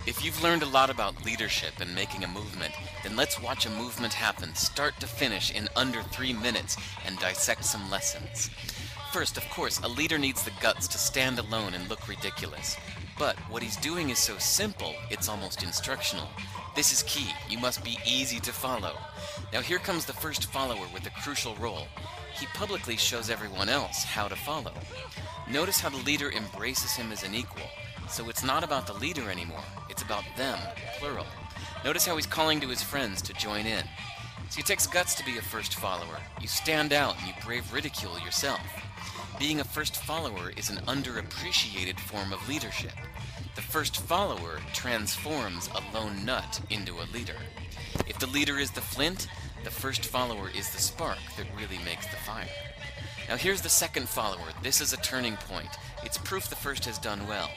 If you've learned a lot about leadership and making a movement, then let's watch a movement happen start to finish in under 3 minutes and dissect some lessons. First, of course, a leader needs the guts to stand alone and look ridiculous. But what he's doing is so simple, it's almost instructional. This is key. You must be easy to follow. Now here comes the first follower with a crucial role. He publicly shows everyone else how to follow. Notice how the leader embraces him as an equal. So it's not about the leader anymore, it's about them, plural. Notice how he's calling to his friends to join in. See, it takes guts to be a first follower. You stand out and you brave ridicule yourself. Being a first follower is an underappreciated form of leadership. The first follower transforms a lone nut into a leader. If the leader is the flint, the first follower is the spark that really makes the fire. Now here's the second follower. This is a turning point. It's proof the first has done well.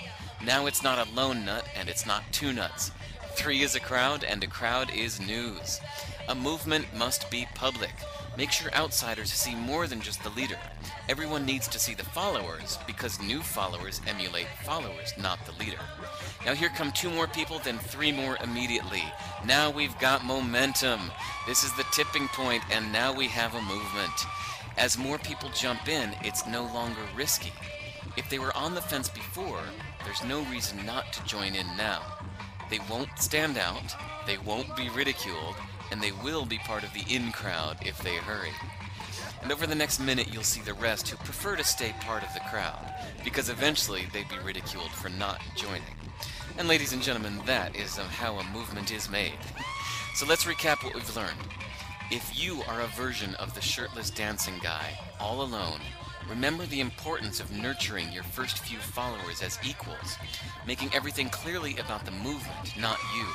Now it's not a lone nut and it's not two nuts. 3 is a crowd and a crowd is news. A movement must be public. Make sure outsiders see more than just the leader. Everyone needs to see the followers because new followers emulate followers, not the leader. Now here come 2 more people, then 3 more immediately. Now we've got momentum. This is the tipping point and now we have a movement. As more people jump in, it's no longer risky. If they were on the fence before, there's no reason not to join in now. They won't stand out, they won't be ridiculed, and they will be part of the in crowd if they hurry. And over the next minute you'll see the rest who prefer to stay part of the crowd, because eventually they'd be ridiculed for not joining. And ladies and gentlemen, that is how a movement is made. So let's recap what we've learned. If you are a version of the shirtless dancing guy, all alone, remember the importance of nurturing your first few followers as equals, making everything clearly about the movement, not you.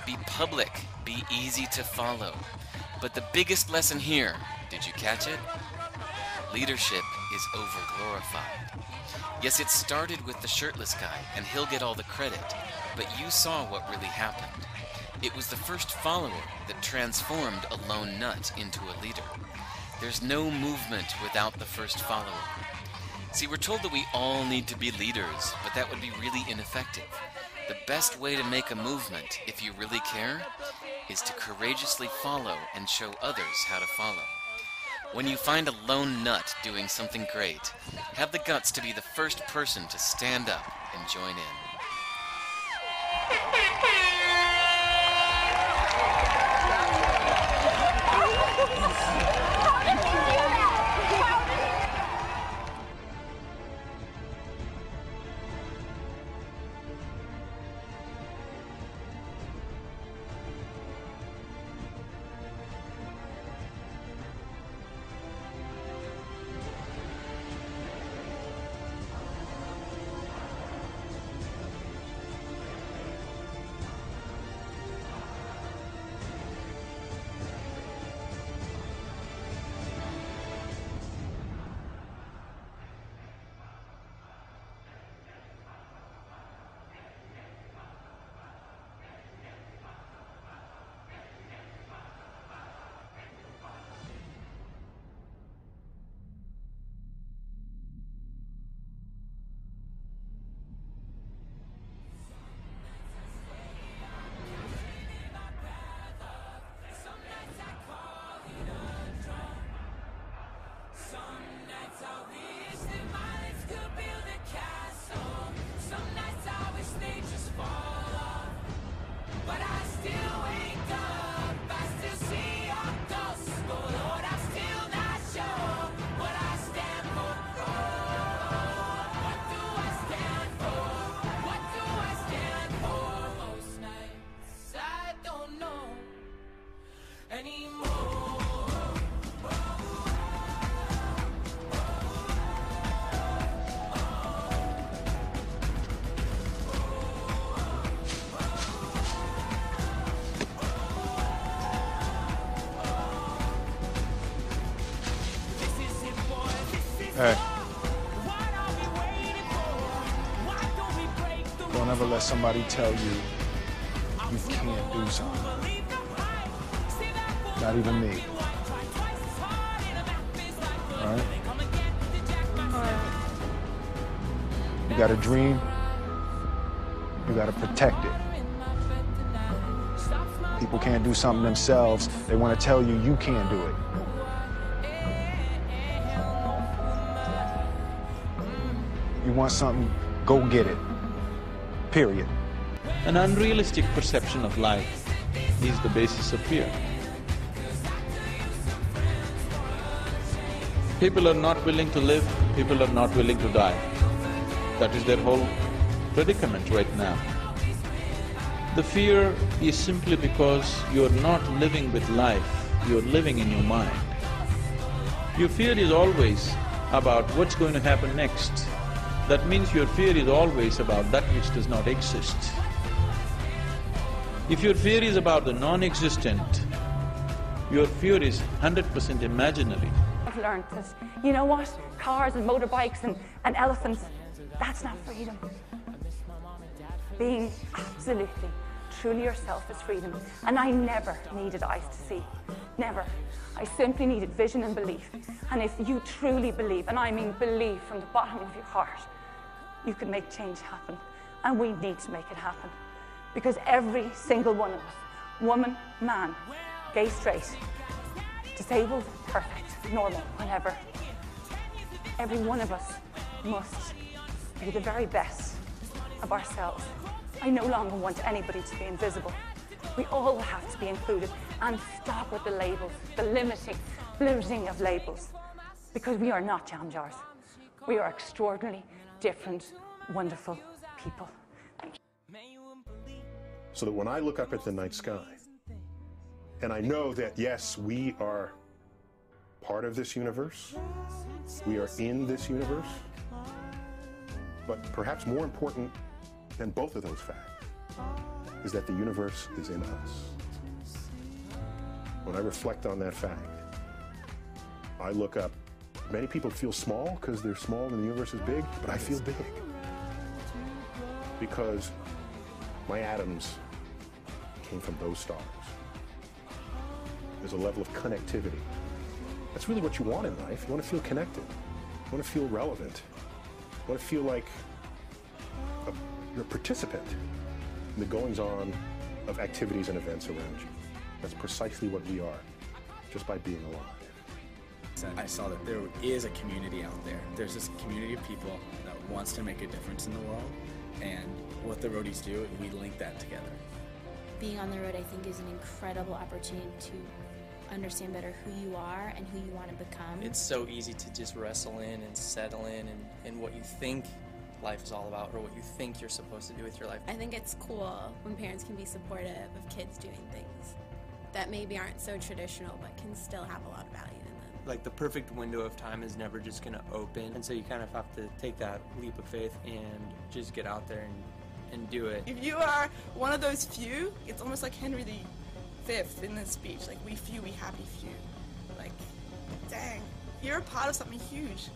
Be public, be easy to follow. But the biggest lesson here, did you catch it? Leadership is overglorified. Yes, it started with the shirtless guy, and he'll get all the credit, but you saw what really happened. It was the first follower that transformed a lone nut into a leader. There's no movement without the first follower. See, we're told that we all need to be leaders, but that would be really ineffective. The best way to make a movement, if you really care, is to courageously follow and show others how to follow. When you find a lone nut doing something great, have the guts to be the first person to stand up and join in. Hey. Don't ever let somebody tell you you can't do something. Not even me. Alright? You got a dream? You gotta protect it. People can't do something themselves. They want to tell you you can't do it. You want something, go get it. Period. An unrealistic perception of life is the basis of fear. People are not willing to live, people are not willing to die. That is their whole predicament right now. The fear is simply because you're not living with life, you're living in your mind. Your fear is always about what's going to happen next. That means your fear is always about that which does not exist. If your fear is about the non-existent, your fear is 100% imaginary. I've learned that, you know what, cars and motorbikes and elephants, that's not freedom. Being absolutely, truly yourself is freedom. And I never needed eyes to see, never. I simply needed vision and belief. And if you truly believe, and I mean believe from the bottom of your heart, you can make change happen. And we need to make it happen. Because every single one of us, woman, man, gay, straight, disabled, perfect, normal, whatever, every one of us must be the very best of ourselves. I no longer want anybody to be invisible. We all have to be included and stop with the labels, the limiting of labels, because we are not jam jars. We are extraordinarily different, wonderful people. Thank you. So that when I look up at the night sky, and I know that, yes, we are part of this universe, we are in this universe, but perhaps more important than both of those facts is that the universe is in us. When I reflect on that fact, I look up. Many people feel small because they're small and the universe is big, but I feel big because my atoms came from those stars. There's a level of connectivity. That's really what you want in life. You want to feel connected. You want to feel relevant. You want to feel like you're a participant in the goings-on of activities and events around you. That's precisely what we are, just by being alive. I saw that there is a community out there. There's this community of people that wants to make a difference in the world, and what the roadies do, we link that together. Being on the road, I think, is an incredible opportunity to understand better who you are and who you want to become. It's so easy to just wrestle in and settle in what you think life is all about, or what you think you're supposed to do with your life. I think it's cool when parents can be supportive of kids doing things that maybe aren't so traditional but can still have a lot of value in them. Like, the perfect window of time is never just going to open, and so you kind of have to take that leap of faith and just get out there and do it. If you are one of those few, it's almost like Henry V in this speech, like, we few, we happy few. Like, dang, you're a part of something huge.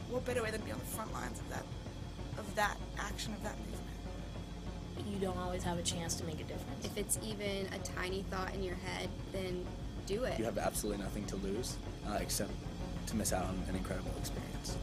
What better way than to be on the front lines of that action, of that movement? You don't always have a chance to make a difference. If it's even a tiny thought in your head, then do it. You have absolutely nothing to lose except to miss out on an incredible experience.